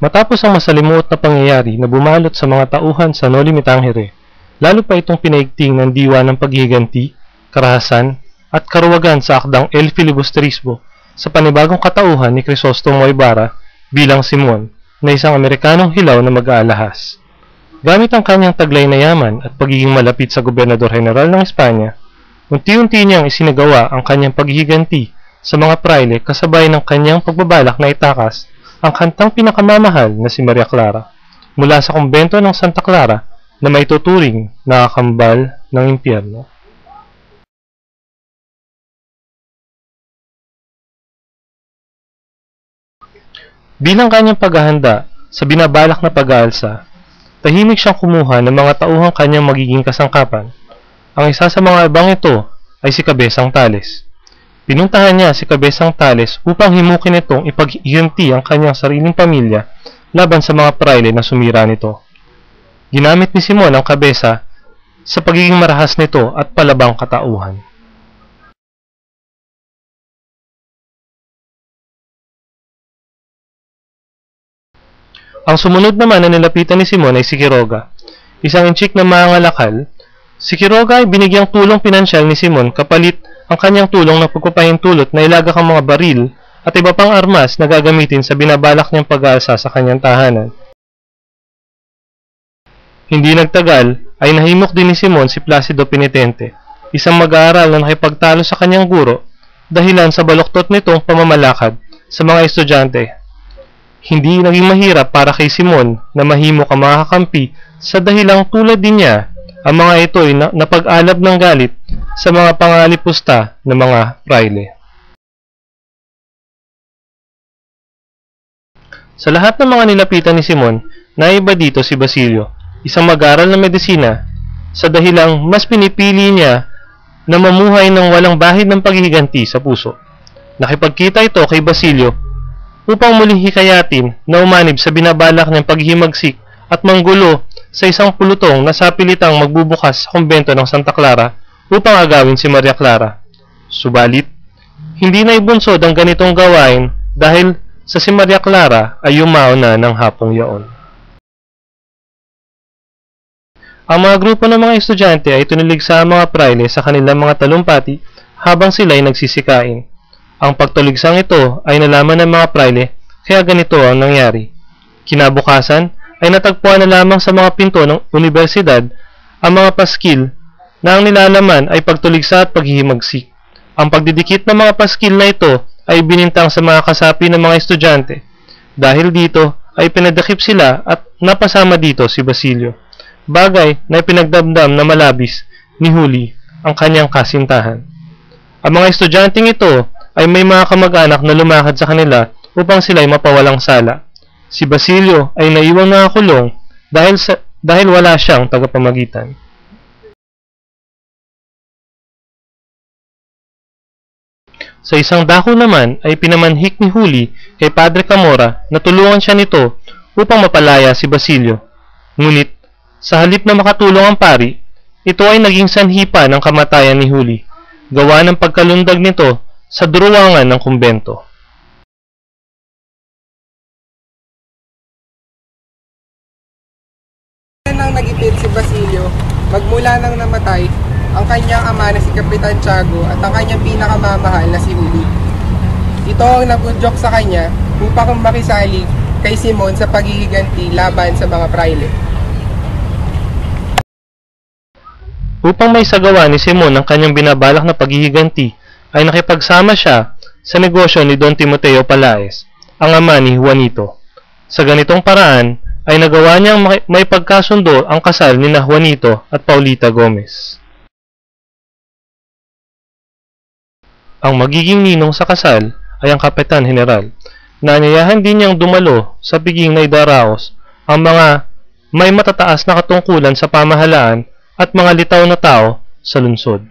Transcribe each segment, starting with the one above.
Matapos ang masalimuot na pangyayari na bumalot sa mga tauhan sa Noli Me Tangere, lalo pa itong pinaigting ng diwa ng paghihiganti, karahasan, at karuwagan sa akdang El Filibusterismo sa panibagong katauhan ni Crisostomo Ibarra bilang Simon na isang Amerikanong hilaw na mag-aalahas. Gamit ang kanyang taglay na yaman at pagiging malapit sa Gobernador General ng Espanya, unti-unti niyang isinagawa ang kanyang paghihiganti sa mga praile kasabay ng kanyang pagbabalak na itakas ang kantang pinakamamahal na si Maria Clara mula sa kumbento ng Santa Clara na may tuturing na kakambal ng impyerno. Bilang kanyang paghahanda sa binabalak na pag-aalsa, tahimik siyang kumuha ng mga tauhang kanyang magiging kasangkapan. Ang isa sa mga abang ito ay si Cabezang Tales. Pinuntahan niya si Cabezang Tales upang himukin itong ipaghiganti ang kanyang sariling pamilya laban sa mga praile na sumira nito. Ginamit ni Simon ang kabesa sa pagiging marahas nito at palabang katauhan. Ang sumunod naman na nilapitan ni Simon ay si Quiroga, isang inchik na mangangalakal. Si Quiroga ay binigyang tulong pinansyal ni Simon kapalit ang kanyang tulong na pagpapahintulot na ilagak ang mga baril at iba pang armas na gagamitin sa binabalak niyang pag-aalsa sa kanyang tahanan. Hindi nagtagal ay nahimok din ni Simon si Placido Penitente, isang mag-aaral na nakipagtalo sa kanyang guro dahilan sa baluktot nitong pamamalakad sa mga estudyante. Hindi naging mahirap para kay Simon na mahimok ang mga kakampi sa dahilang tulad din niya, ang mga ito ay napag-alab ng galit sa mga pangalipusta ng mga praile. Sa lahat ng mga nilapitan ni Simon, naiba dito si Basilio, isang mag-aral na medisina, sa dahilang mas pinipili niya na mamuhay ng walang bahid ng paghihiganti sa puso. Nakipagkita ito kay Basilio upang muling hikayatin na umanib sa binabalak niyang paghihimagsik at manggulo sa isang pulutong na sapilitang magbubukas sa kumbento ng Santa Clara upang agawin si Maria Clara. Subalit, hindi na ibunsod ang ganitong gawain dahil sa si Maria Clara ay yumao na ng hapong yaon. Ang mga grupo ng mga estudyante ay tuniligsa ang mga praile sa kanilang mga talumpati habang sila ay nagsisikain. Ang pagtuligsang ito ay nalaman ng mga praile kaya ganito ang nangyari. Kinabukasan ay natagpuan na lamang sa mga pinto ng universidad ang mga paskil na ang nilalaman ay pagtuligsa at paghihimagsik. Ang pagdidikit ng mga paskil na ito ay binintang sa mga kasapi ng mga estudyante. Dahil dito ay pinadakip sila at napasama dito si Basilio, bagay na ipinagdamdam na malabis ni Huli ang kanyang kasintahan. Ang mga estudyanteng ito ay may mga kamag-anak na lumakad sa kanila upang sila'y mapawalang sala. Si Basilio ay naiwang nakakulong dahil wala siyang tagapamagitan. Sa isang dako naman ay pinamanhik ni Huli kay Padre Camora na tulungan siya nito upang mapalaya si Basilio. Ngunit sa halip na makatulong ang pari, ito ay naging sanhi pa ng kamatayan ni Huli, gawa ng pagkalundag nito sa duruwangan ng kumbento. Nang nagipit si Basilio, magmula nang namatay ang kanyang ama na si Kapitan Tiago at ang kanyang pinakamamahal na si Huli. Ito ang nagudyok sa kanya upang makisali kay Simon sa paghihiganti laban sa mga praile. Upang may sagawa ni Simon ang kanyang binabalak na paghihiganti, ay nakipagsama siya sa negosyo ni Don Timoteo Palaez, ang ama ni Juanito. Sa ganitong paraan, ay nagawa niyang may pagkasundo ang kasal ni Juanito at Paulita Gomez. Ang magiging ninong sa kasal ay ang Kapitan General. Naanyayahan din niyang dumalo sa piging na idaraos ang mga may matataas na katungkulan sa pamahalaan at mga litaw na tao sa lungsod.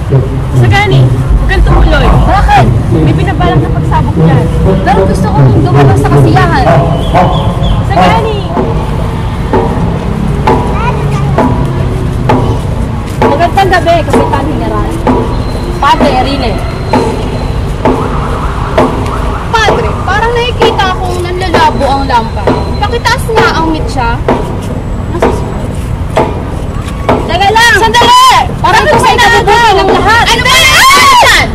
Sagani, huwag kang tumuloy. Bakit? May pinabalak na pagsabog dyan. Pero gusto kong lumabas sa kasiyahan. Sagani! Magandang gabi, Kapitan General. Padre Erine. Padre, parang nakikita akong nanlalabo ang lampa. Pakitaas nga ang mitsa. Teka lang! Sandali! Parang ito sa'yo nabubuhay ng lahat. Ano ba yan?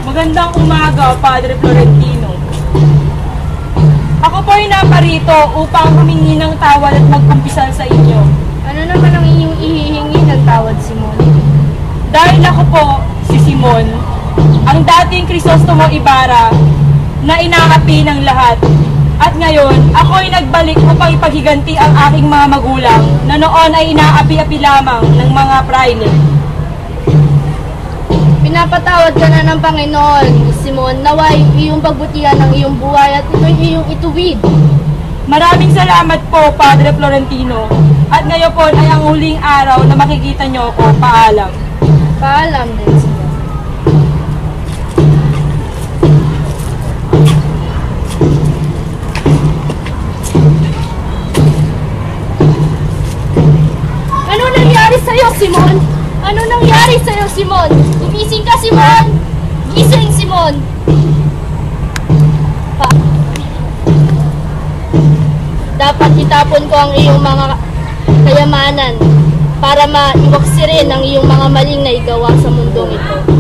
Magandang umaga, Padre Florentino. Ako po ay naparito upang humingi ng tawad at magkumpisal sa inyo. Ano naman ang iyong ihihingi ng tawad, Simon? Dahil ako po, si Simon, ang dating Crisostomo Ibarra na inaapi ng lahat. At ngayon, ako ay nagbalik upang ipaghiganti ang aking mga magulang na noon ay inaapi-api lamang ng mga praile. Pinapatawad ka na ng Panginoon, Simon, naway iyong pagbutihan ng iyong buhay at ito'y iyong ituwid. Maraming salamat po, Padre Florentino. At ngayon po ay ang huling araw na makikita niyo ako. Paalam. Paalam din, Simon. Ano nangyari sa'yo, Simon? Ano nangyari sa'yo, Simon? Gumising ka, Simon! Gising, Simon! Dapat itapon ko ang iyong mga kayamanan para maiwaksi rin ang iyong mga maling naigawa sa mundong ito.